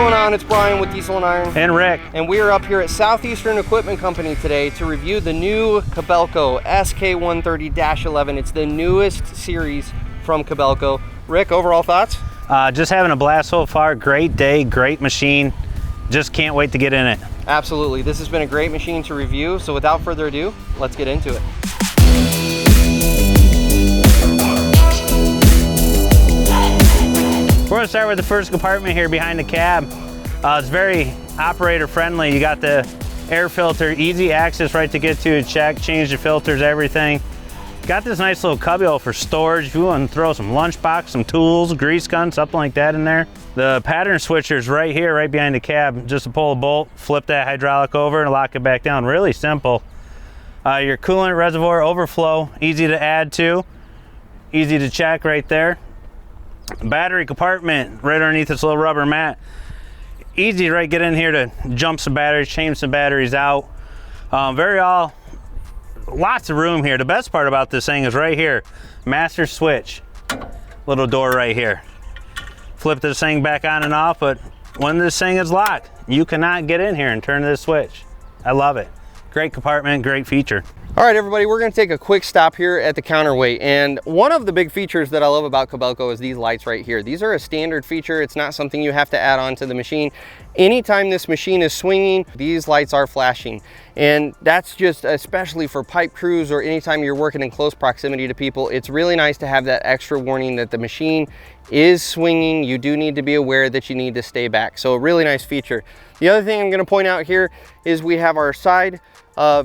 going on? It's Brian with Diesel and Iron. And Rick. And we are up here at Southeastern Equipment Company today to review the new Kobelco Sk130-11. It's the newest series from Kobelco. Rick, overall thoughts? Just having a blast so far. Great day, great machine. Just can't wait to get in it. Absolutely. This has been a great machine to review. So without further ado, let's get into it. We're going to start with the first compartment here behind the cab. It's very operator friendly. You got the air filter, easy access right to get to, check, change the filters, everything. Got this nice little cubby for storage. If you want to throw some lunchbox, some tools, grease gun, something like that in there. The pattern switcher's right here, right behind the cab. Just to pull a bolt, flip that hydraulic over and lock it back down. Really simple. Your coolant reservoir overflow, easy to add to, easy to check right there. Battery compartment right underneath this little rubber mat. Easy to get in here to jump some batteries, change some batteries out. Lots of room here. The best part about this thing is right here, master switch, little door right here. Flip this thing back on and off, but when this thing is locked, you cannot get in here and turn this switch. I love it. Great compartment, great feature. All right, everybody, we're going to take a quick stop here at the counterweight. And one of the big features that I love about Kobelco is these lights right here. These are a standard feature. It's not something you have to add on to the machine. Anytime this machine is swinging, these lights are flashing. And that's just especially for pipe crews or anytime you're working in close proximity to people. It's really nice to have that extra warning that the machine is swinging. You do need to be aware that you need to stay back. So a really nice feature. The other thing I'm going to point out here is we have our side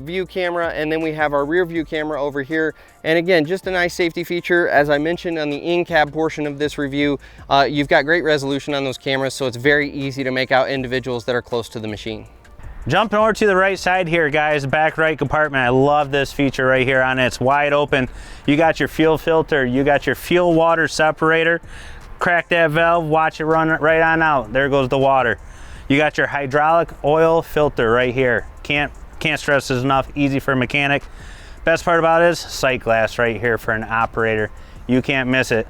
view camera, and then we have our rear view camera over here. And again, just a nice safety feature. As I mentioned on the in-cab portion of this review, you've got great resolution on those cameras, so it's very easy to make out individuals that are close to the machine. Jumping over to the right side here, guys, back right compartment. I love this feature right here on it. It's wide open. You got your fuel filter, you got your fuel water separator. Crack that valve, watch it run right on out. There goes the water. You got your hydraulic oil filter right here. Can't stress this enough, easy for a mechanic. Best part about it is sight glass right here for an operator. You can't miss it.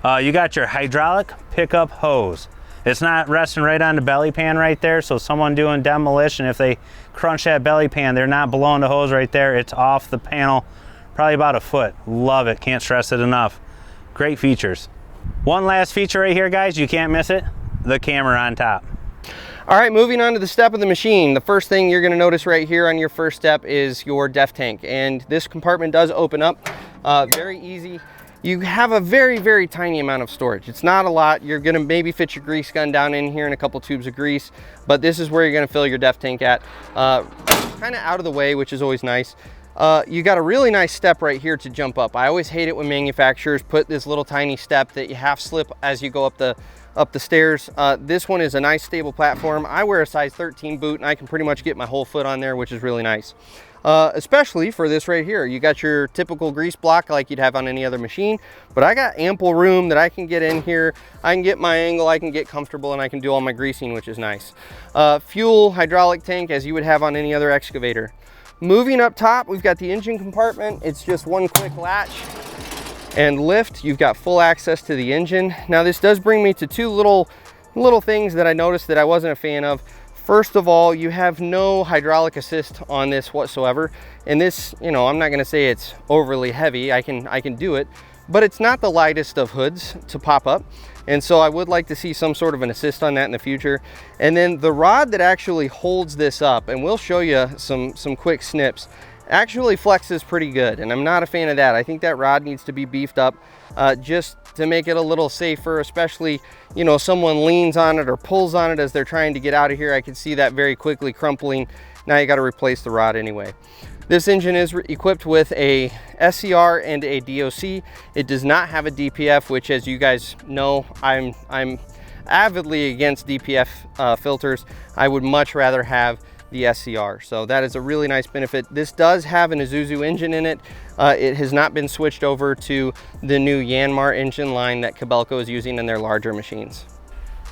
You got your hydraulic pickup hose. It's not resting right on the belly pan right there, so someone doing demolition, if they crunch that belly pan, they're not blowing the hose right there. It's off the panel, probably about a foot. Love it, can't stress it enough. Great features. One last feature right here, guys, you can't miss it, the camera on top. All right, moving on to the step of the machine. The first thing you're going to notice right here on your first step is your def tank. And this compartment does open up very easy. You have a very, very tiny amount of storage. It's not a lot. You're going to maybe fit your grease gun down in here and a couple tubes of grease. But this is where you're going to fill your def tank at. Kind of out of the way, which is always nice. You got a really nice step right here to jump up. I always hate it when manufacturers put this little tiny step that you half slip as you go up the stairs. This one is a nice stable platform. I wear a size 13 boot and I can pretty much get my whole foot on there, which is really nice. Especially for this right here. You got your typical grease block like you'd have on any other machine, but I got ample room that I can get in here. I can get my angle, I can get comfortable, and I can do all my greasing, which is nice. Fuel hydraulic tank as you would have on any other excavator. Moving up top, we've got the engine compartment. It's just one quick latch and lift. You've got full access to the engine. Now this does bring me to two little things that I noticed that I wasn't a fan of. First of all, you have no hydraulic assist on this whatsoever. And this, you know, I'm not gonna say it's overly heavy. I can do it, but it's not the lightest of hoods to pop up. And so I would like to see some sort of an assist on that in the future. And then the rod that actually holds this up, and we'll show you some quick snips, actually flexes pretty good, and I'm not a fan of that. I think that rod needs to be beefed up just to make it a little safer, especially, you know, someone leans on it or pulls on it as they're trying to get out of here. I can see that very quickly crumpling. Now you got to replace the rod anyway. This engine is equipped with a SCR and a DOC. It does not have a DPF, which, as you guys know, I'm avidly against DPF filters. I would much rather have the SCR. So that is a really nice benefit. This does have an Isuzu engine in it. It has not been switched over to the new Yanmar engine line that Kobelco is using in their larger machines.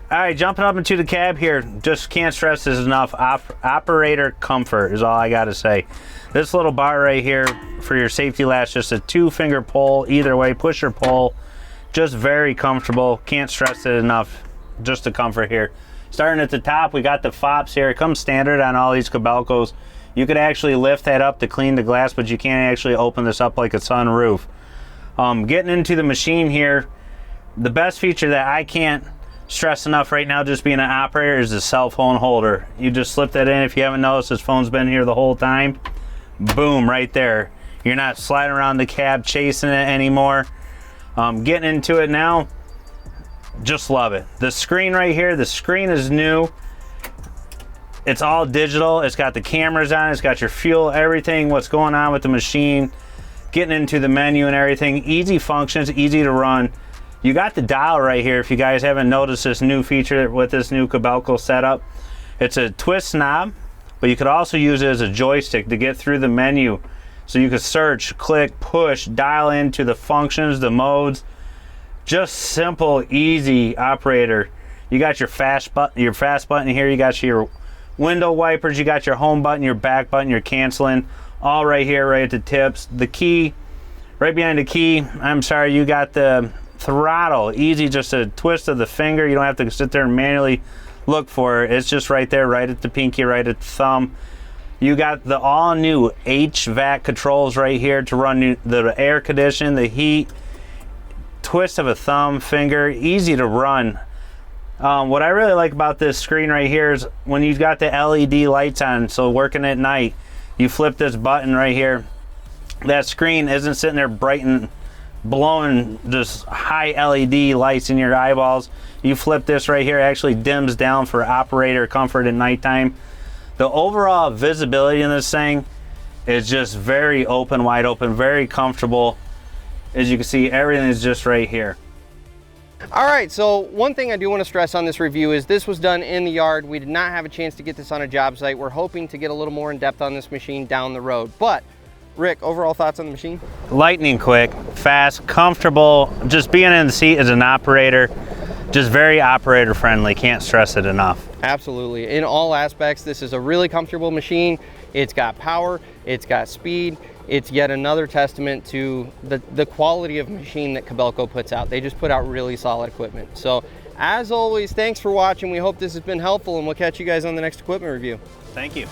All right, jumping up into the cab here, just can't stress this enough. Operator comfort is all I gotta say. This little bar right here for your safety latch, just a 2-finger pull either way, push or pull, just very comfortable. Can't stress it enough, just the comfort here. Starting at the top, we got the FOPs here. It comes standard on all these Kobelcos. You could actually lift that up to clean the glass, but you can't actually open this up like a sunroof. Getting into the machine here, the best feature that I can't stress enough right now, just being an operator, is the cell phone holder. You just slip that in. If you haven't noticed, this phone's been here the whole time. Boom, right there. You're not sliding around the cab chasing it anymore. Getting into it now, just love it. The screen right here, the screen is new. It's all digital. It's got the cameras on it. It's got your fuel, everything, what's going on with the machine. Getting into the menu and everything. Easy functions, easy to run. You got the dial right here. If you guys haven't noticed this new feature with this new Kobelco setup, it's a twist knob, but you could also use it as a joystick to get through the menu. So you could search, click, push, dial into the functions, the modes. Just simple, easy operator. You got your fast button here. You got your window wipers. You got your home button, your back button, your canceling, all right here, right at the tips. The key, right behind the key. I'm sorry, you got the throttle. Easy, just a twist of the finger. You don't have to sit there and manually look for it. It's just right there, right at the pinky, right at the thumb. You got the all new HVAC controls right here to run the air conditioning, the heat. Twist of a thumb, finger, easy to run. What I really like about this screen right here is when you've got the LED lights on, so working at night, you flip this button right here. That screen isn't sitting there bright and blowing just high LED lights in your eyeballs. You flip this right here, it actually dims down for operator comfort at nighttime. The overall visibility in this thing is just very open, wide open, very comfortable. As you can see, everything is just right here. All right, so one thing I do want to stress on this review is this was done in the yard. We did not have a chance to get this on a job site. We're hoping to get a little more in depth on this machine down the road. But Rick, overall thoughts on the machine? Lightning quick, fast, comfortable. Just being in the seat as an operator, just very operator friendly. Can't stress it enough. Absolutely. In all aspects, this is a really comfortable machine. It's got power, it's got speed. It's yet another testament to the quality of machine that Kobelco puts out. They just put out really solid equipment. So as always, thanks for watching. We hope this has been helpful, and we'll catch you guys on the next equipment review. Thank you.